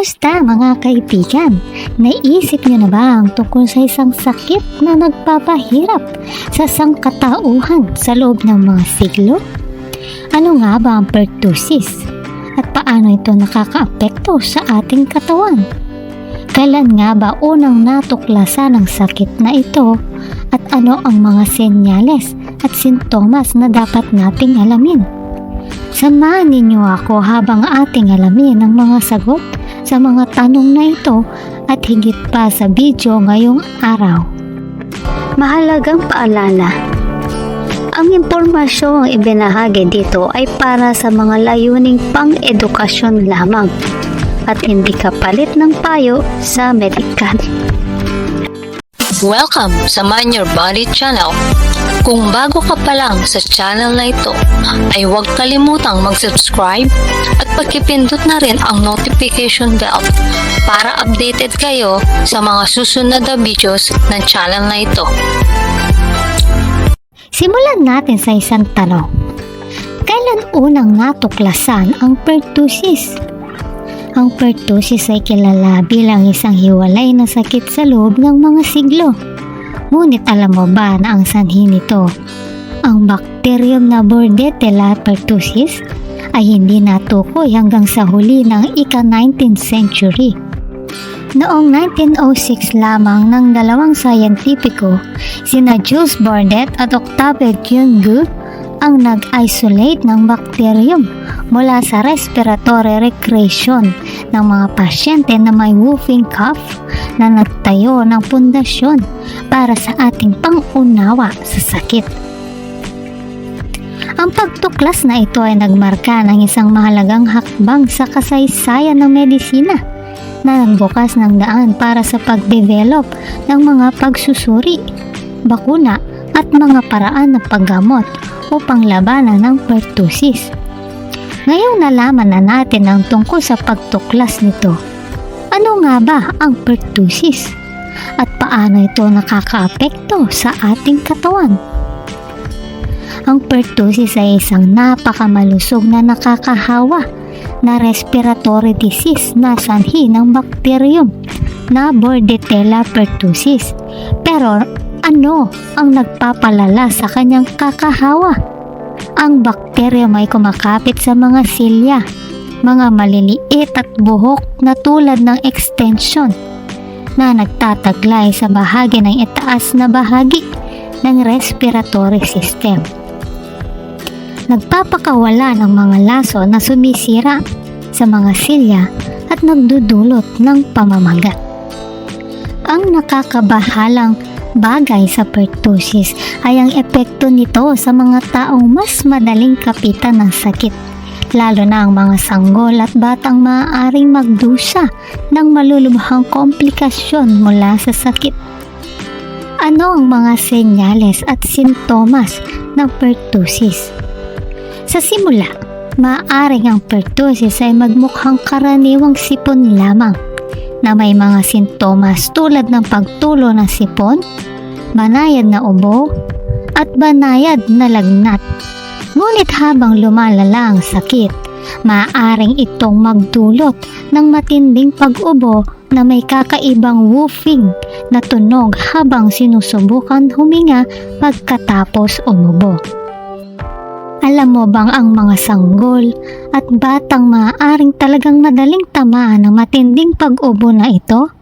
Basta mga kaibigan, naisip niyo na ba ang tungkol sa isang sakit na nagpapahirap sa sangkatauhan sa loob ng mga siglo? Ano nga ba ang pertussis? At paano ito nakakaapekto sa ating katawan? Kailan nga ba unang natuklasan ang sakit na ito? At ano ang mga senyales at sintomas na dapat nating alamin? Samahan ninyo ako habang ating alamin ang mga sagot sa mga tanong na ito at higit pa sa video ngayong araw. Mahalagang paalala. Ang impormasyong ibinahagi dito ay para sa mga layuning pang-edukasyon lamang at hindi kapalit ng payo sa medikal. Welcome sa Mind Your Body channel. Kung bago ka pa lang sa channel na ito, ay huwag kalimutang mag-subscribe at pagkipindot na rin ang notification bell para updated kayo sa mga susunod na videos ng channel na ito. Simulan natin sa isang tanong. Kailan unang natuklasan ang pertussis? Ang pertussis ay kilala bilang isang hiwalay na sakit sa loob ng mga siglo. Ngunit alam mo ba na ang sanhi nito, ang bacterium na Bordetella pertussis, ay hindi natukoy hanggang sa huli ng ika-19th century. Noong 1906 lamang ng dalawang scientifico, sina Jules Bordet at Octave Guingue, ang nag-isolate ng bacterium mula sa respiratory recreation ng mga pasyente na may whooping cough na nagtayo ng pundasyon para sa ating pang-unawa sa sakit. Ang pagtuklas na ito ay nagmarka ng isang mahalagang hakbang sa kasaysayan ng medisina na nagbukas ng daan para sa pagdevelop ng mga pagsusuri, bakuna at mga paraan ng paggamot upang labanan ng pertussis. Ngayong nalaman na natin ang tungkol sa pagtuklas nito, ano nga ba ang pertussis? At paano ito nakakaapekto sa ating katawan? Ang pertussis ay isang napakamalusog na nakakahawa na respiratory disease na sanhi ng bacterium na Bordetella pertussis. Pero ano ang nagpapalala sa kanyang kakahawa? Ang bacterium ay kumakapit sa mga silya, mga maliliit at buhok na tulad ng extension na nagtataglay sa bahagi ng itaas na bahagi ng respiratory system. Nagpapakawala ng mga laso na sumisira sa mga silya at nagdudulot ng pamamaga. Ang nakakabahalang bagay sa pertussis ay ang epekto nito sa mga taong mas madaling kapitan ng sakit, lalo na ang mga sanggol at batang maaaring magdusa ng malulubhang komplikasyon mula sa sakit. Ano ang mga senyales at sintomas ng pertussis? Sa simula, maaaring ang pertussis ay magmukhang karaniwang sipon lamang na may mga sintomas tulad ng pagtulo ng sipon, banayad na ubo, at banayad na lagnat. Ngunit habang lumalala ang sakit, maaaring itong magdulot ng matinding pag-ubo na may kakaibang whooping na tunog habang sinusubukan huminga pagkatapos umubo. Alam mo bang ang mga sanggol at batang maaaring talagang madaling tamaan ng matinding pag-ubo na ito?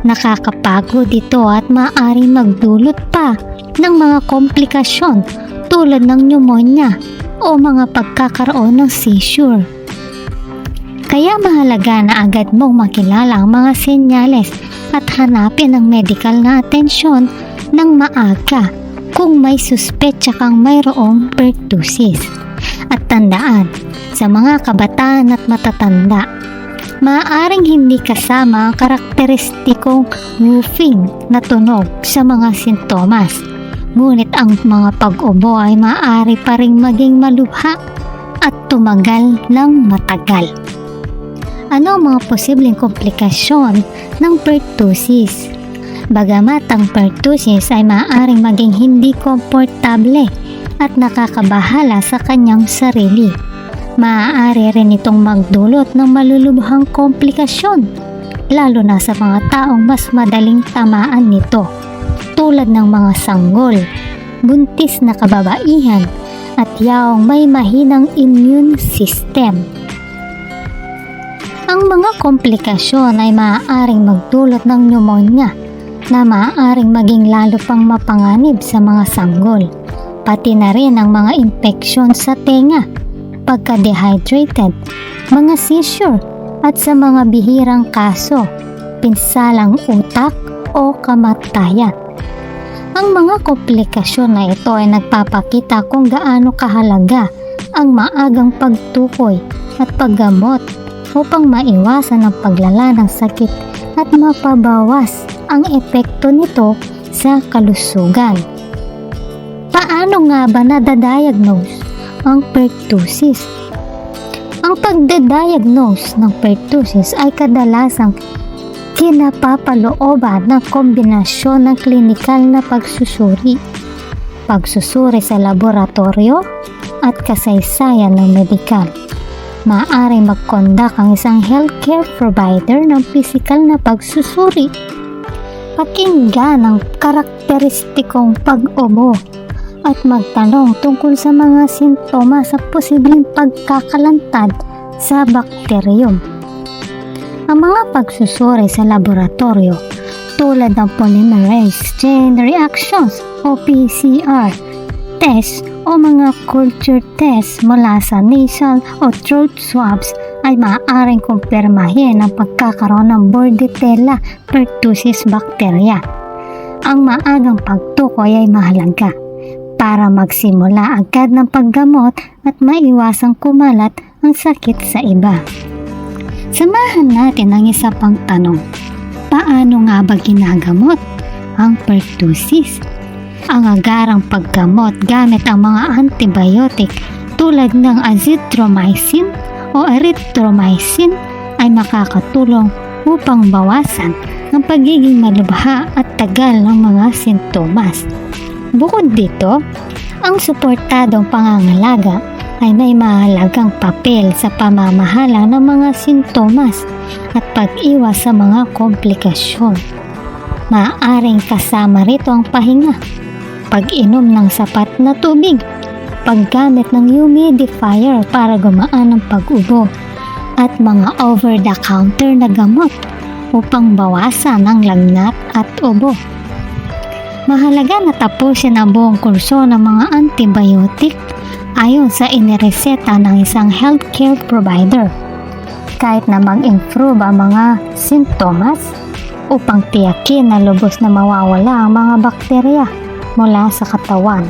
Nakakapagod ito at maaaring magdulot pa ng mga komplikasyon tulad ng pneumonia o mga pagkakaroon ng seizure. Kaya mahalaga na agad mong makilala ang mga senyales at hanapin ang medical na atensyon ng maaga kung may suspetsa kang mayroong pertussis. At tandaan, sa mga kabataan at matatanda, maaaring hindi kasama ang karakteristikong whooping na tunog sa mga sintomas. Ngunit ang mga pag-ubo ay maaari pa ring maging malubha at tumagal ng matagal. Ano ang mga posibleng komplikasyon ng pertussis? Bagamat ang pertussis ay maaaring maging hindi komportable at nakakabahala sa kanyang sarili, Maaari rin itong magdulot ng malulubhang komplikasyon, lalo na sa mga taong mas madaling tamaan nito, tulad ng mga sanggol, buntis na kababaihan, at yaong may mahinang immune system. Ang mga komplikasyon ay maaaring magdulot ng pneumonia na maaaring maging lalo pang mapanganib sa mga sanggol, pati na rin ang mga impeksyon sa tenga, pagka-dehydrated, mga seizure, at sa mga bihirang kaso, pinsalang utak o kamatayan. Ang mga komplikasyon na ito ay nagpapakita kung gaano kahalaga ang maagang pagtukoy at paggamot upang maiwasan ang paglala ng sakit at mapabawas ang epekto nito sa kalusugan. Paano nga ba nadadiagnose ang pertussis? Ang pagdadiagnose ng pertussis ay kadalasang kinapapalooban ng kombinasyon ng klinikal na pagsusuri sa laboratorio at kasaysayan ng medikal. Maaaring mag-conduct ang isang healthcare provider ng pisikal na pagsusuri, pakinggan ang karakteristikong pag-ubo at magtanong tungkol sa mga sintomas sa posibleng pagkakalantad sa bakteryum. Ang mga pagsusuri sa laboratorio tulad ng polymerase chain reactions o PCR test o mga culture test mula sa nasal o throat swabs ay maaaring kumpirmahin ang pagkakaroon ng Bordetella pertussis bacteria. Ang maagang pagtukoy ay mahalaga para magsimula agad ng paggamot at maiwasang kumalat ang sakit sa iba. Samahan natin ang isa pang tanong. Paano nga ba ginagamot ang pertussis? Ang agarang paggamot gamit ang mga antibiotic tulad ng azithromycin o erythromycin ay makakatulong upang bawasan ang pagiging malubha at tagal ng mga sintomas. Bukod dito, ang suportadong pangangalaga ay may mahalagang papel sa pamamahala ng mga sintomas at pag-iwas sa mga komplikasyon. Maaaring kasama rito ang pahinga, pag-inom ng sapat na tubig, paggamit ng humidifier para gumaan ang pag-ubo, at mga over-the-counter na gamot upang bawasan ang lagnat at ubo. Mahalaga na tapusin ang buong kurso ng mga antibiotic ayon sa inireseta ng isang healthcare provider, kahit na mag-improve ang mga sintomas upang tiyakin na lubos na mawawala ang mga bakterya mula sa katawan.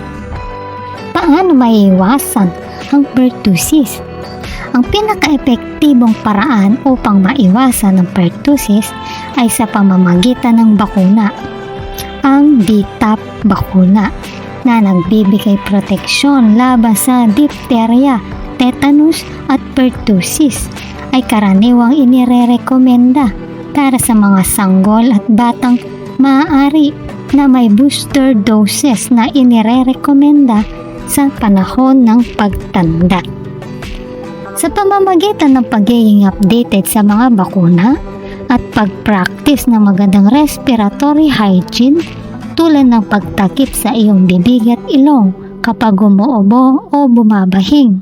Paano maiiwasan ang pertussis? Ang pinaka-epektibong paraan upang maiwasan ang pertussis ay sa pamamagitan ng bakuna. Ang DTaP bakuna na nagbibigay proteksyon laban sa diphtheria, tetanus at pertussis ay karaniwang inirerekomenda para sa mga sanggol at batang maaari na may booster doses na inirerekomenda sa panahon ng pagtanda. Sa pamamagitan ng pagiging updated sa mga bakuna at pag-practice ng magandang respiratory hygiene tulad ng pagtakip sa iyong bibig at ilong kapag umuubo o bumabahing.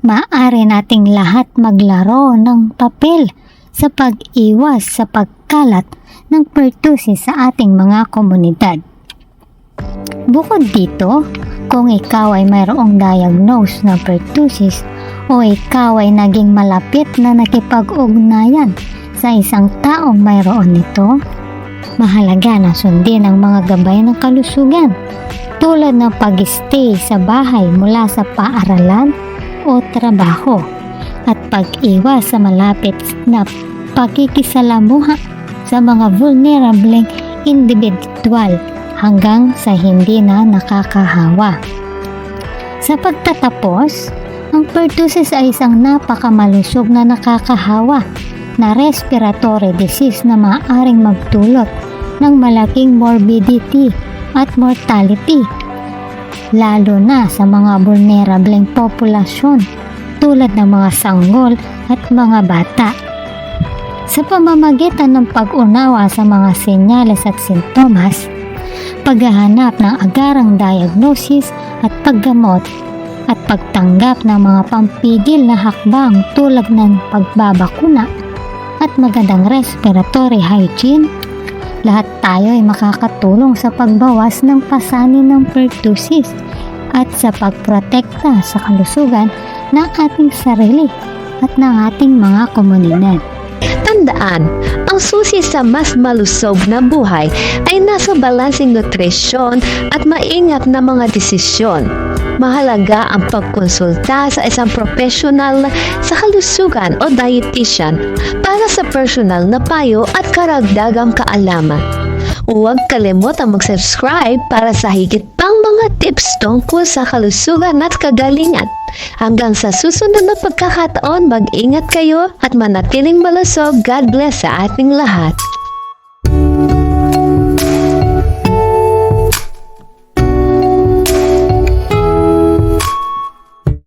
Maaari nating lahat maglaro ng papel sa pag-iwas sa pagkalat ng pertussis sa ating mga komunidad. Bukod dito, kung ikaw ay mayroong diagnose ng pertussis o ikaw ay naging malapit na nakipag-ugnayan sa isang taong mayroon nito, mahalaga na sundin ang mga gabay ng kalusugan tulad ng pag-stay sa bahay mula sa paaralan o trabaho at pag-iwas sa malapit na pakikisalamuha sa mga vulnerable individual hanggang sa hindi na nakakahawa. Sa pagtatapos, ang pertussis ay isang napakamalusog na nakakahawa na respiratory disease na maaaring magdulot ng malaking morbidity at mortality. lalo na sa mga vulnerableng populasyon tulad ng mga sanggol at mga bata. Sa pamamagitan ng pag-unawa sa mga senyales at sintomas, paghahanap ng agarang diagnosis at paggamot, at pagtanggap ng mga pampigil na hakbang tulad ng pagbabakuna at magandang respiratory hygiene, lahat tayo ay makakatulong sa pagbawas ng pasanin ng pertussis at sa pagprotekta sa kalusugan ng ating sarili at ng ating mga komunidad. Tandaan, ang susi sa mas malusog na buhay ay nasa balanseng nutrisyon at maingat na mga desisyon. Mahalaga ang pagkonsulta sa isang profesional sa kalusugan o dietitian para sa personal na payo at karagdagang kaalaman. Huwag kalimutang mag-subscribe para sa higit pang mga tips tungkol sa kalusugan at kagalingan. Hanggang sa susunod na pagkakataon, mag-ingat kayo at manatiling malusog. God bless sa ating lahat.